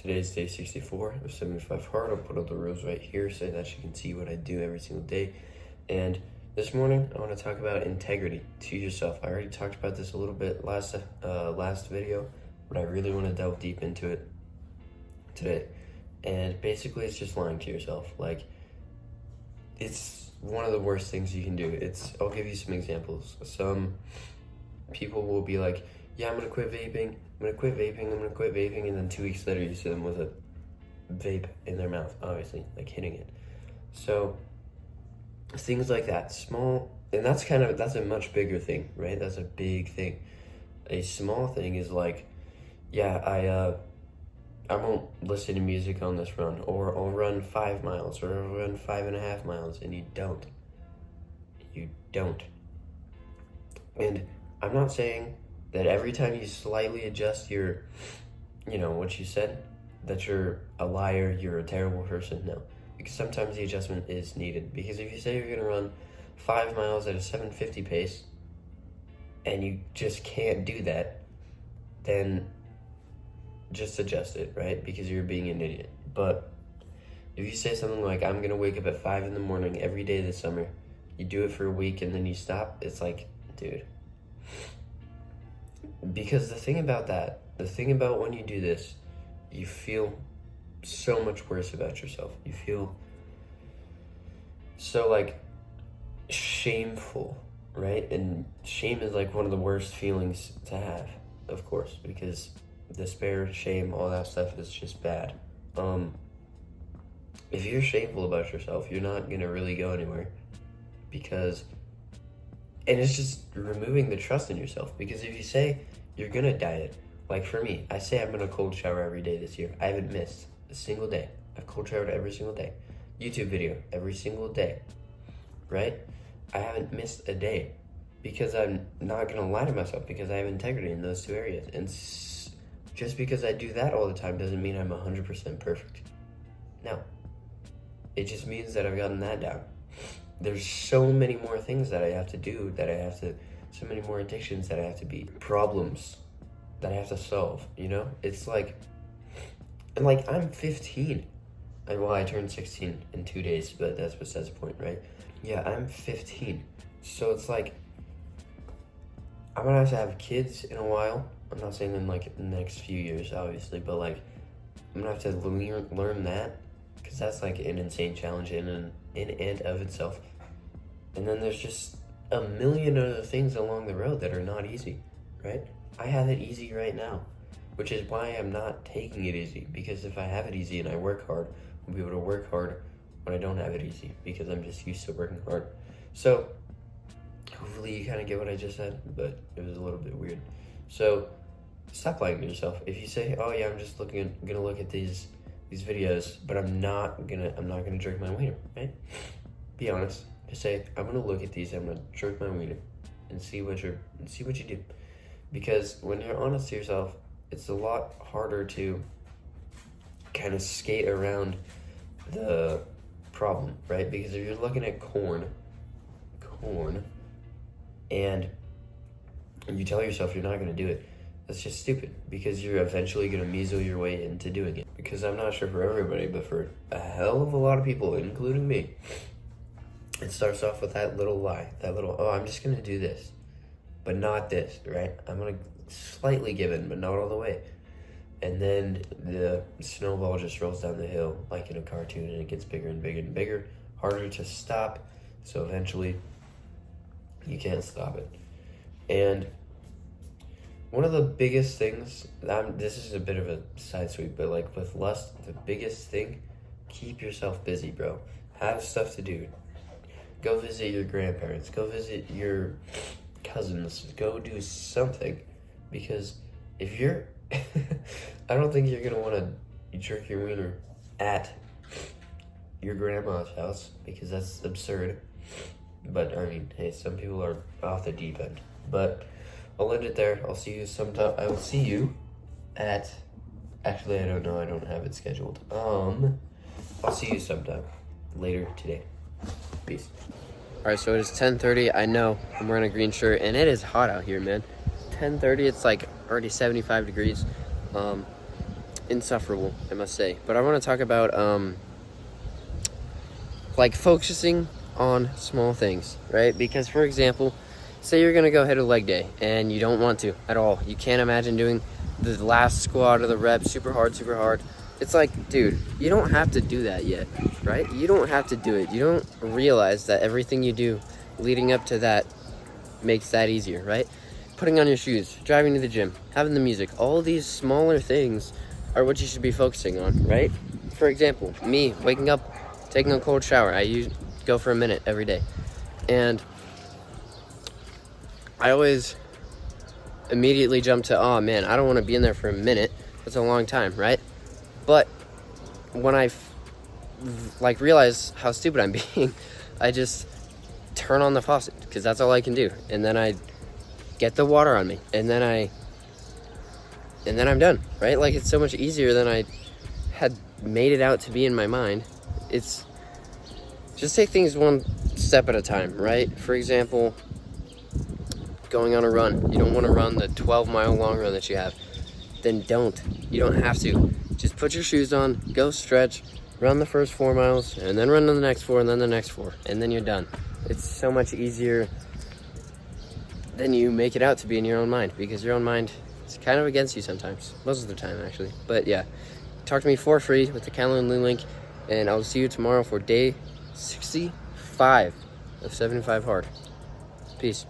Today's day 64 of 75 hard. I'll put all the rules right here so that you can see what I do every single day. And this morning, I want to talk about integrity to yourself. I already talked about this a little bit last video, but I really want to delve deep into it today. And basically, it's just lying to yourself. Like, it's one of the worst things you can do. I'll give you some examples. Some people will be like, yeah, I'm gonna quit vaping, and then 2 weeks later you see them with a vape in their mouth, obviously, like hitting it. So things like that, small, and that's a much bigger thing, right? That's a big thing. A small thing is like, yeah, I won't listen to music on this run, or I'll run 5 miles, or I'll run 5.5 miles, and you don't. And I'm not saying that every time you slightly adjust your, what you said, that you're a liar, you're a terrible person. No, because sometimes the adjustment is needed. Because if you say you're gonna run 5 miles at a 7:50 pace, and you just can't do that, then just adjust it, right? Because you're being an idiot. But if you say something like, I'm gonna wake up at 5 in the morning every day this summer, you do it for a week and then you stop, it's like, dude. Because the thing about when you do this, you feel so much worse about yourself. You feel so like shameful, right? And shame is like one of the worst feelings to have, of course, because despair, shame, all that stuff is just bad. If you're shameful about yourself, you're not gonna really go anywhere, and it's just removing the trust in yourself. Because if you say you're gonna diet, like for me, I say I'm gonna cold shower every day this year. I haven't missed a single day. I've cold showered every single day. YouTube video every single day, right? I haven't missed a day because I'm not gonna lie to myself, because I have integrity in those two areas. And just because I do that all the time doesn't mean I'm 100% perfect. No, it just means that I've gotten that down. There's so many more things that I have to do, so many more addictions that I have to beat, problems that I have to solve, It's like, and like, I'm 15. I turned 16 in 2 days, but that's besides the point, right? Yeah, I'm 15. So it's like, I'm gonna have to have kids in a while. I'm not saying in like the next few years, obviously, but like, I'm gonna have to learn that, because that's like an insane challenge in and of itself. And then there's just a million other things along the road that are not easy, right? I have it easy right now, which is why I'm not taking it easy. Because if I have it easy and I work hard, I'll be able to work hard when I don't have it easy, because I'm just used to working hard. So hopefully you kind of get what I just said, but it was a little bit weird. So stop lying to yourself. If you say, oh yeah, I'm just gonna look at these videos, but I'm not gonna jerk my wiener, right? Be honest. Just say, I'm gonna look at these, I'm gonna jerk my wiener and see what you do. Because when you're honest to yourself, it's a lot harder to kind of skate around the problem, right? Because if you're looking at corn, and you tell yourself you're not gonna do it, that's just stupid, because you're eventually gonna measle your way into doing it. Because I'm not sure for everybody, but for a hell of a lot of people, including me, it starts off with that little lie, oh, I'm just gonna do this, but not this, right? I'm gonna slightly give in, but not all the way. And then the snowball just rolls down the hill like in a cartoon, and it gets bigger and bigger and bigger, harder to stop, so eventually you can't stop it. And one of the biggest things, this is a bit of a side sweep, but like with lust, the biggest thing, keep yourself busy, bro. Have stuff to do. Go visit your grandparents. Go visit your cousins. Go do something. Because if you're, I don't think you're gonna want to jerk your wiener at your grandma's house, because that's absurd. But I mean, hey, some people are off the deep end. But I'll end it there. I'll see you sometime. I will see you at, actually, I don't know. I don't have it scheduled. I'll see you sometime later today. Peace. All right, so it is 10:30. I know I'm wearing a green shirt, and it is hot out here, man. 10:30. It's like already 75 degrees. insufferable, I must say. But I want to talk about like focusing on small things, right? Because for example, say you're gonna go hit a leg day and you don't want to at all. You can't imagine doing the last squat or the rep super hard. It's like, dude, you don't have to do that yet, right? You don't have to do it. You don't realize that everything you do leading up to that makes that easier, right? Putting on your shoes, driving to the gym, having the music, all these smaller things are what you should be focusing on, right? For example, me waking up, taking a cold shower. I usually go for a minute every day. And I always immediately jump to, oh man, I don't want to be in there for a minute. That's a long time, right? But when I realize how stupid I'm being, I just turn on the faucet because that's all I can do. And then I get the water on me, and then I'm done, right? Like, it's so much easier than I had made it out to be in my mind. It's just take things one step at a time, right? For example, going on a run. You don't want to run the 12-mile long run that you have. Then don't. You don't have to. Just put your shoes on, go stretch, run the first 4 miles, and then run the next 4, and then the next 4, and then you're done. It's so much easier than you make it out to be in your own mind, because your own mind is kind of against you sometimes. Most of the time, actually. But yeah, talk to me for free with the Calendly link, and I'll see you tomorrow for day 65 of 75 Hard. Peace.